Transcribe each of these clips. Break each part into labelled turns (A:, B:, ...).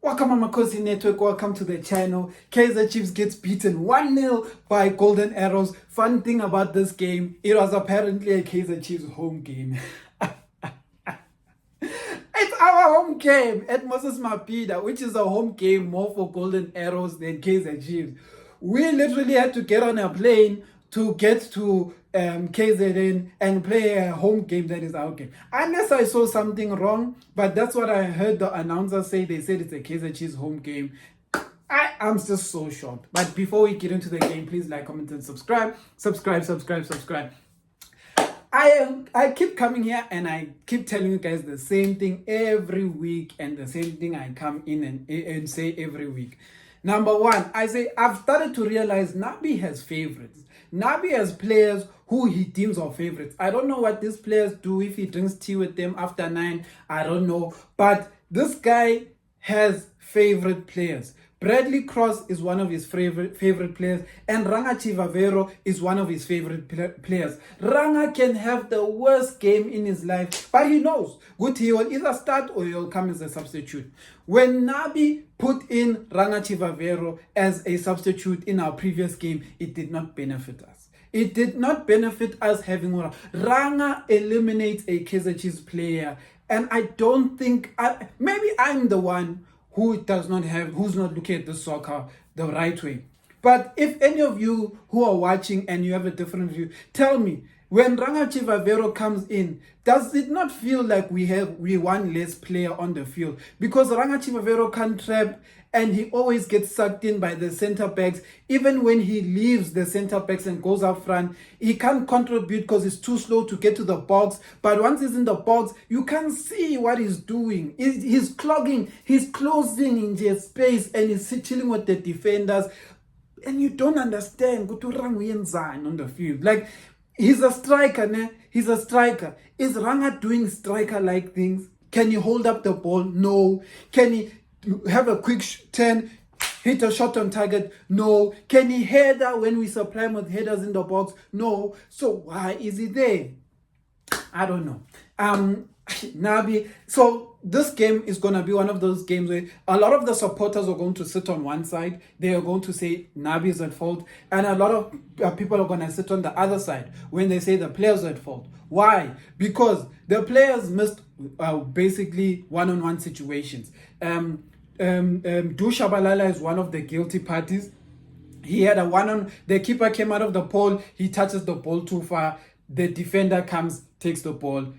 A: Welcome Amakhosi Network, welcome to the channel. Kaizer Chiefs gets beaten 1-0 by Golden Arrows. Fun thing about this game, it was apparently a Kaizer Chiefs home game. It's our home game at Moses Mapida, which is a home game more for Golden Arrows than Kaizer Chiefs. We literally had to get on a plane to get to KZN and play a home game that is our game. Unless I saw something wrong, but that's what I heard the announcer say. They said it's a Kaizer Chiefs home game. I'm just so shocked. But before we get into the game, please like, comment, and subscribe. Subscribe. I keep coming here and I keep telling you guys the same thing every week, and the same thing I come in and say every week. Number one, I say I've started to realize Nabi has favorites. Nabi has players who he deems are favorites. I don't know what these players do, if he drinks tea with them after 9. I don't know. But this guy has favorite players. Bradley Cross is one of his favorite players, and Ranga Chivavero is one of his favorite players. Ranga can have the worst game in his life, but he knows good, he will either start or he'll come as a substitute. When Nabi put in Ranga Chivavero as a substitute in our previous game, it did not benefit us. It did not benefit us having Ranga eliminates a Kaizer Chiefs player, and I don't think maybe I'm the one who's not looking at the soccer the right way. But if any of you who are watching and you have a different view, tell me, when Ranga Chivavero comes in, does it not feel like we one less player on the field? Because Ranga Chivavero can't trap, and he always gets sucked in by the center backs. Even when he leaves the center backs and goes up front, he can't contribute because he's too slow to get to the box. But once he's in the box, you can see what he's doing. He's clogging, he's closing in his space, and he's chilling with the defenders. And you don't understand on the field. Like, he's a striker, ne? He's a striker. Is Ranga doing striker-like things? Can he hold up the ball? No. Can he have a quick turn, hit a shot on target? No. Can he header when we supply him with headers in the box? No. So why is he there? I don't know. Nabi. So this game is going to be one of those games where a lot of the supporters are going to sit on one side. They are going to say Nabi is at fault. And a lot of people are going to sit on the other side when they say the players are at fault. Why? Because the players missed basically one-on-one situations. Shabalala is one of the guilty parties. He had the keeper came out of the pole, he touches the ball too far, the defender comes, takes the ball.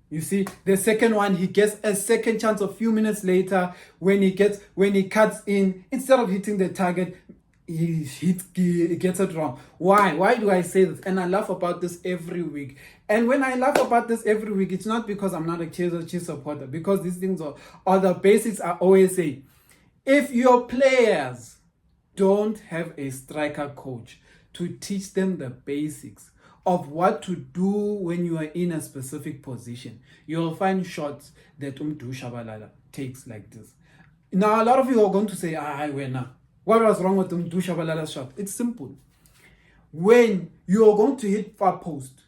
A: You see, the second one, he gets a second chance a few minutes later when he cuts in, instead of hitting the target, he gets it wrong. Why do I say this? And I laugh about this every week. And when I laugh about this every week, it's not because I'm not a Kaizer Chiefs supporter, because these things are the basics. I always say, if your players don't have a striker coach to teach them the basics of what to do when you are in a specific position, you'll find shots that Shabalala takes like this. Now, a lot of you are going to say, what was wrong with Shabalala's shot? It's simple. When you're going to hit far post,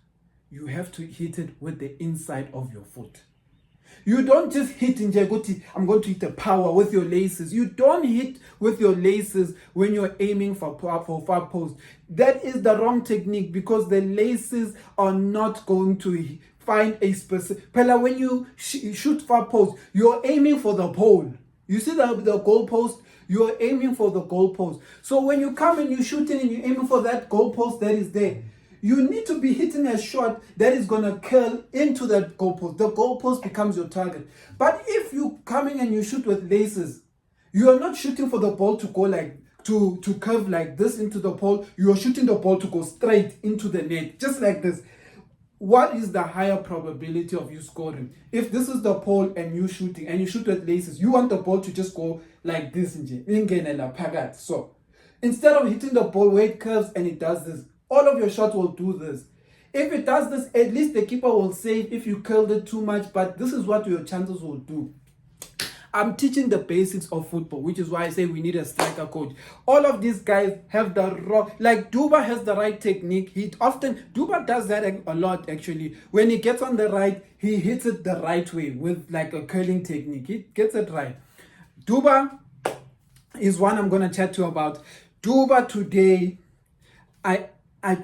A: you have to hit it with the inside of your foot. You don't just hit in Jagoti, I'm going to hit the power with your laces. You don't hit with your laces when you're aiming for far post. That is the wrong technique, because the laces are not going to find a specific... When you shoot far post, you're aiming for the pole. You see the goal post? You're aiming for the goal post. So when you come and you shoot in and you're aiming for that goal post that is there, you need to be hitting a shot that is going to curl into that goalpost. The goalpost becomes your target. But if you coming and you shoot with laces, you are not shooting for the ball to go to curve like this into the pole. You are shooting the ball to go straight into the net, just like this. What is the higher probability of you scoring? If this is the pole and you shooting and you shoot with laces, you want the ball to just go like this. So instead of hitting the ball where it curves and it does this, all of your shots will do this. If it does this, at least the keeper will save if you curled it too much, but this is what your chances will do. I'm teaching the basics of football, which is why I say we need a striker coach. All of these guys have the wrong... Like, Duba has the right technique. Duba does that a lot, actually. When he gets on the right, he hits it the right way with like a curling technique. He gets it right. Duba is one I'm going to chat to you about. Duba today, I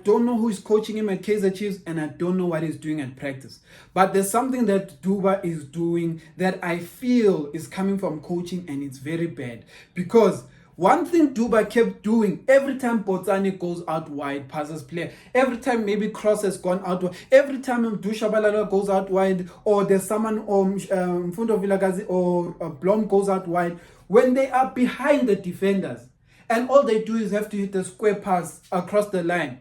A: don't know who is coaching him at Kaizer Chiefs, and I don't know what he's doing at practice. But there's something that Duba is doing that I feel is coming from coaching, and it's very bad. Because one thing Duba kept doing, every time Botsani goes out wide, passes player, every time maybe Cross has gone out wide, every time Dushabalala goes out wide, or there's someone, or Mfundo Vilagazi or Blom goes out wide, when they are behind the defenders, and all they do is have to hit a square pass across the line,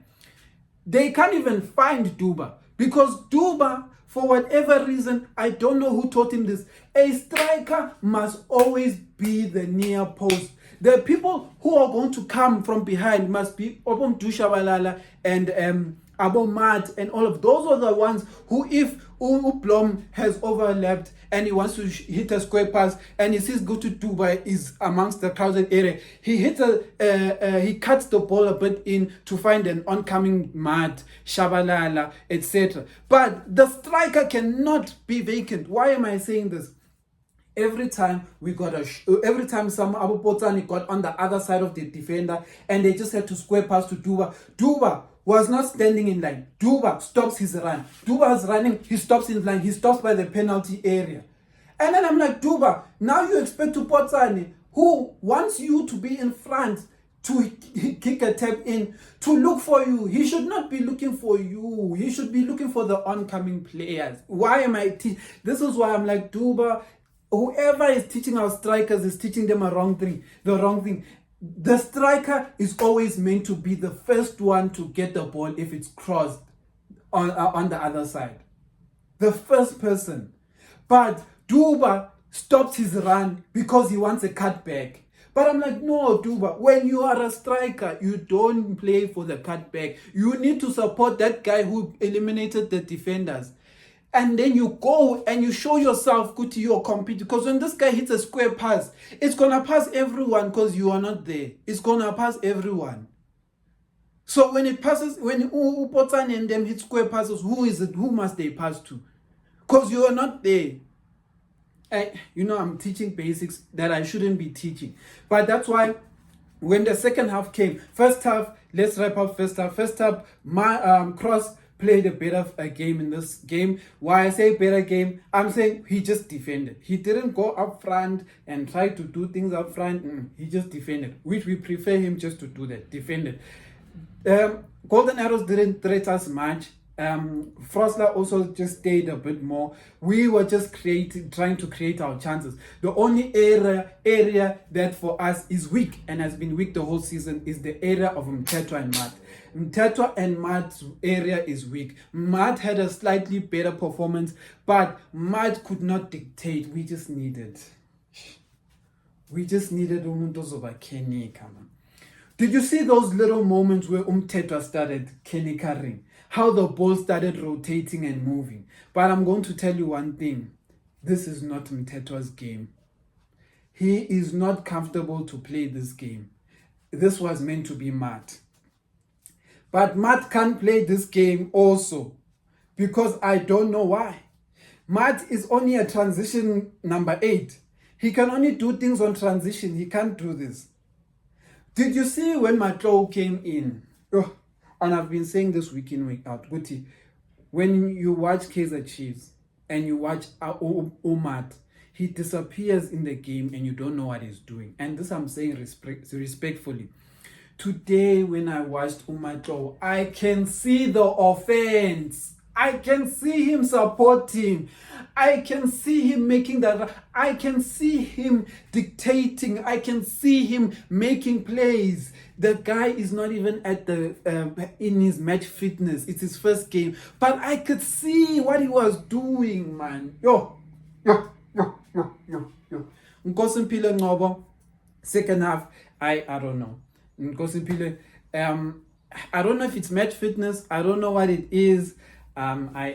A: they can't even find Duba, because Duba, for whatever reason, I don't know who taught him this, a striker must always be the near post. The people who are going to come from behind must be Obom Dushabalala and Abo Mat, and all of those are the ones who, if Blom has overlapped and he wants to hit a square pass and he sees go to Dubai is amongst the crowded area, he cuts the ball a bit in to find an oncoming Mat, Shabalala, etc. But the striker cannot be vacant. Why am I saying this? Every time some Abu Potani got on the other side of the defender and they just had to square pass to Duba was not standing in line. Duba stops his run. Duba is running, he stops in line, he stops by the penalty area. And then I'm like, Duba, now you expect to Potani, who wants you to be in front to kick a tap in, to look for you. He should not be looking for you. He should be looking for the oncoming players. Why am I this is why I'm like, Duba, whoever is teaching our strikers is teaching them the wrong thing. The striker is always meant to be the first one to get the ball if it's crossed on the other side. The first person. But Duba stops his run because he wants a cutback. But I'm like, no, Duba, when you are a striker, you don't play for the cutback. You need to support that guy who eliminated the defenders. And then you go and you show yourself good to your competing. Because when this guy hits a square pass, it's going to pass everyone because you are not there. It's going to pass everyone. So when it passes, when Upotan and them hit square passes, who is it? Who must they pass to? Because you are not there. I'm teaching basics that I shouldn't be teaching. But that's why when the second half came, first half, let's wrap up first half. First half, Cross played a better game in this game. Why I say better game, I'm saying he just defended. He didn't go up front and try to do things up front. He just defended, which we prefer him just to do that, defended. Golden Arrows didn't threat us much. Frosler also just stayed a bit more. We were just trying to create our chances. The only area that for us is weak and has been weak the whole season is the area of Mtetwa and Mat. Mtetwa and Mat's area is weak. Mat had a slightly better performance, but Mat could not dictate. We just needed umuntu ozoba Kenny. Did you see those little moments where Mtetwa started Kenny carrying? How the ball started rotating and moving. But I'm going to tell you one thing. This is not Mtetwa's game. He is not comfortable to play this game. This was meant to be Mat. But Mat can't play this game also. Because I don't know why. Mat is only a transition number 8. He can only do things on transition. He can't do this. Did you see when Matlo came in? Oh, and I've been saying this week in, week out. Guti, when you watch Kaizer Chiefs and you watch Umat, he disappears in the game and you don't know what he's doing. And this I'm saying respectfully. Today, when I watched Umatlo, I can see the offense. I can see him supporting. I can see him making that. I can see him dictating. I can see him making plays. The guy is not even at the in his match fitness. It's his first game. But I could see what he was doing, man. Yo. Nkosi Mpilo Ngobo, second half, I don't know. Nkosi Mpilo, I don't know if it's match fitness. I don't know what it is. I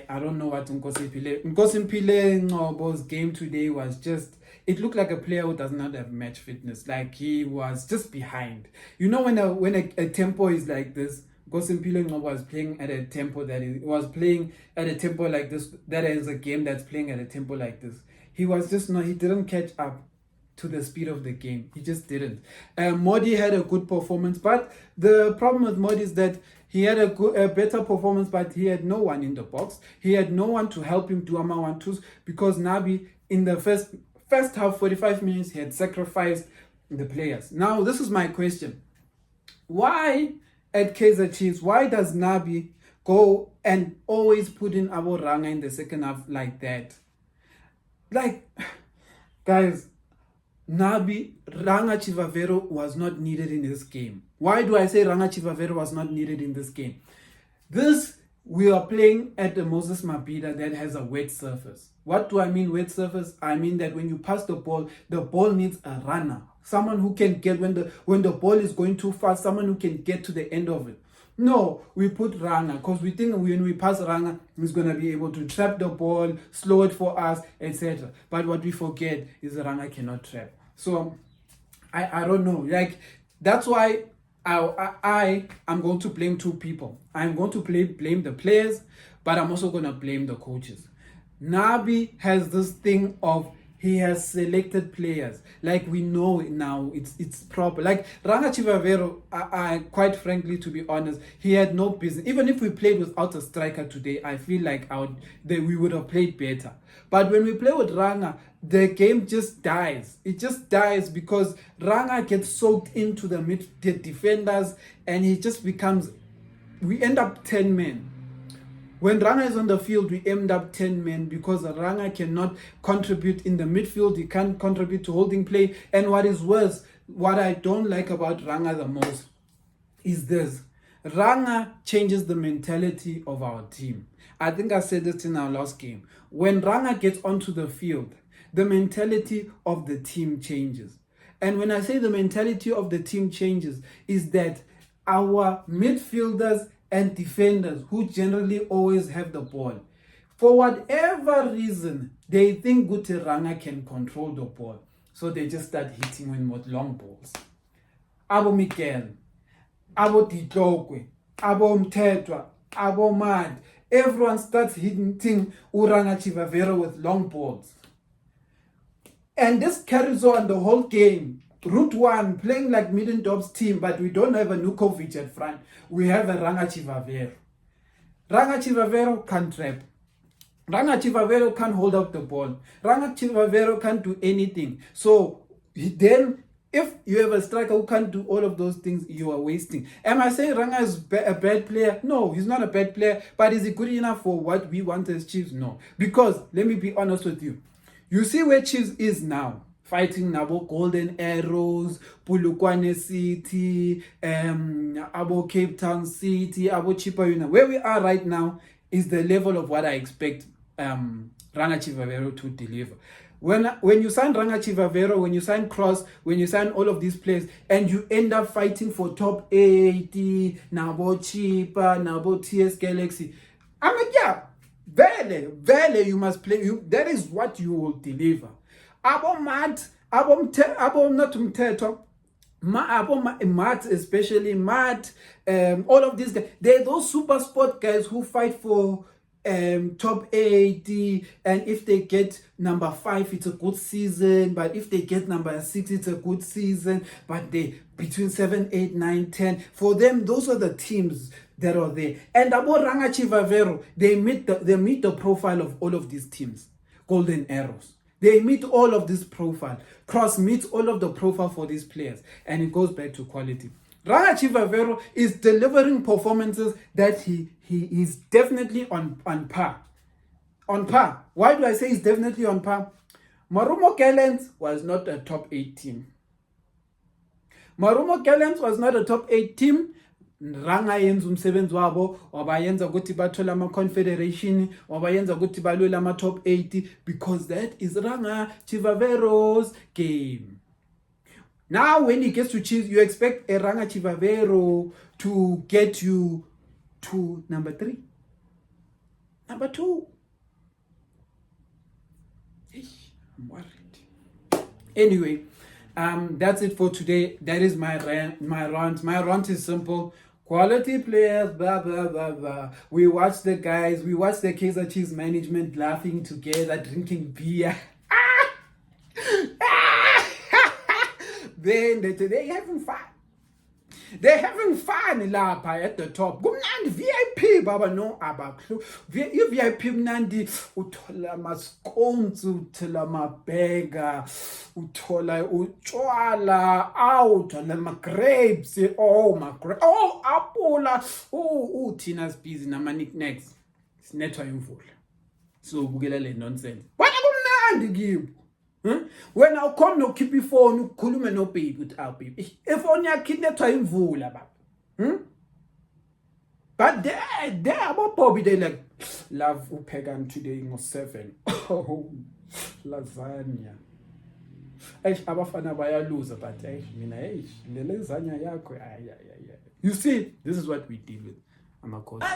A: don't know what Nkosi Mpilo Ngobo's game today was just, it looked like a player who does not have match fitness. Like he was just behind. You know when a tempo is like this, Nkosi Mpilo Ngobo was playing at a tempo like this, that is a game that's playing at a tempo like this. He was just not, he didn't catch up. to the speed of the game. He just didn't. Modi had a good performance, but the problem with Modi is that he had a better performance, but he had no one in the box. He had no one to help him do Ama 1-2s because Nabi in the first half, 45 minutes, he had sacrificed the players. Now, this is my question. Why at Kaizer Chiefs, why does Nabi go and always put in Abo Ranga in the second half like that? Like, guys, Nabi, Ranga Chivavero was not needed in this game. Why do I say Ranga Chivavero was not needed in this game? We are playing at the Moses Mabhida that has a wet surface. What do I mean wet surface? I mean that when you pass the ball needs a runner. Someone who can get, when the ball is going too fast, someone who can get to the end of it. No, we put Ranga because we think when we pass Ranga, he's going to be able to trap the ball, slow it for us, etc. But what we forget is Ranga cannot trap. So, I don't know. Like, that's why I'm going to blame two people. I'm going to blame the players, but I'm also going to blame the coaches. Nabi has this thing of he has selected players. Like we know now, it's proper. Like Ranga Chivavero, I quite frankly, to be honest, he had no business. Even if we played without a striker today, I feel like we would have played better. But when we play with Ranga, the game just dies. It just dies because Ranga gets soaked into the defenders and he just becomes, we end up 10 men. When Ranga is on the field, we end up 10 men because Ranga cannot contribute in the midfield. He can't contribute to holding play. And what is worse, what I don't like about Ranga the most is this. Ranga changes the mentality of our team. I think I said this in our last game. When Ranga gets onto the field, the mentality of the team changes. And when I say the mentality of the team changes, is that our midfielders and defenders who generally always have the ball, for whatever reason, they think Guti Ranga can control the ball. So they just start hitting him with long balls. Abo Mikel, Abo Titokwe, Abo Mtetwa, Abo Mad. Everyone starts hitting Uranga Chivavero with long balls. And this carries on the whole game. Route 1, playing like Middendorf's team, but we don't have a Nukovic at front. We have a Ranga Chivavero. Ranga Chivavero can't trap. Ranga Chivavero can't hold up the ball. Ranga Chivavero can't do anything. So then, if you have a striker who can't do all of those things, you are wasting. Am I saying Ranga is a bad player? No, he's not a bad player. But is he good enough for what we want as Chiefs? No. Because, let me be honest with you. You see where Chiefs is now. Fighting Nabo Golden Arrows, Pulukwane City, Abo Cape Town City, Abo Chipa Una. Where we are right now is the level of what I expect Ranga Chivavero to deliver. When you sign Ranga Chivavero, when you sign Cross, when you sign all of these players, and you end up fighting for top 80, Nabo Chipa, Nabo TS Galaxy, I mean, yeah, Vele, you must play. That is what you will deliver. Abo Mat, Abo not Mteto, Abo Mat, especially Mat, all of these guys, they're those super sport guys who fight for top 80, and if they get number 5, it's a good season, but if they get number 6, it's a good season, but they between 7, 8, 9, 10, for them, those are the teams that are there. And Abo Ranga Chivavero, they meet the profile of all of these teams. Golden Arrows. They meet all of this profile. Cross meets all of the profile for these players. And it goes back to quality. Ranga Chivavero is delivering performances that he is definitely on par. On par. Why do I say he's definitely on par? Marumo Gallants was not a top 8 team. Marumo Gallants was not a top 8 team. Ranga yenza umsebenzi wabo, wabayenza ukuthi bathola ama-confederation, wabayenza ukuthi balwela ama-top 80, because that is Ranga Chivavero's game. Now when he gets to Chiefs, you expect a Ranga Chivavero to get you to number 3. Number 2. I'm worried. Anyway, that's it for today. That is my rant. My rant is simple. Quality players, blah, blah, blah, blah. We watch the guys, we watch the Kaizer Chiefs management laughing together, drinking beer. then they having fun. They're having fun lapha at the top. Kumnandi VIP baba no abakho. VIP mnandi uthola ama-scones, uthola amabhega, uthola utshwala, uthola ama-grapes, apula, thina sibhizi nama-knickknacks. Sinethwa imvula. So bukela le nonsense. Bona kumnandi kibo. Wena ukhona nokukhipha ifoni ukukhuluma nobaby uthi baby ifoni yakho inethwa imvula baba. But they Bobby, they like love uphekani today ngo-7. Oh, lasagna. Abafana bayaluza but mina le lasagna yakho You see, this is what we deal with. Amakhosi.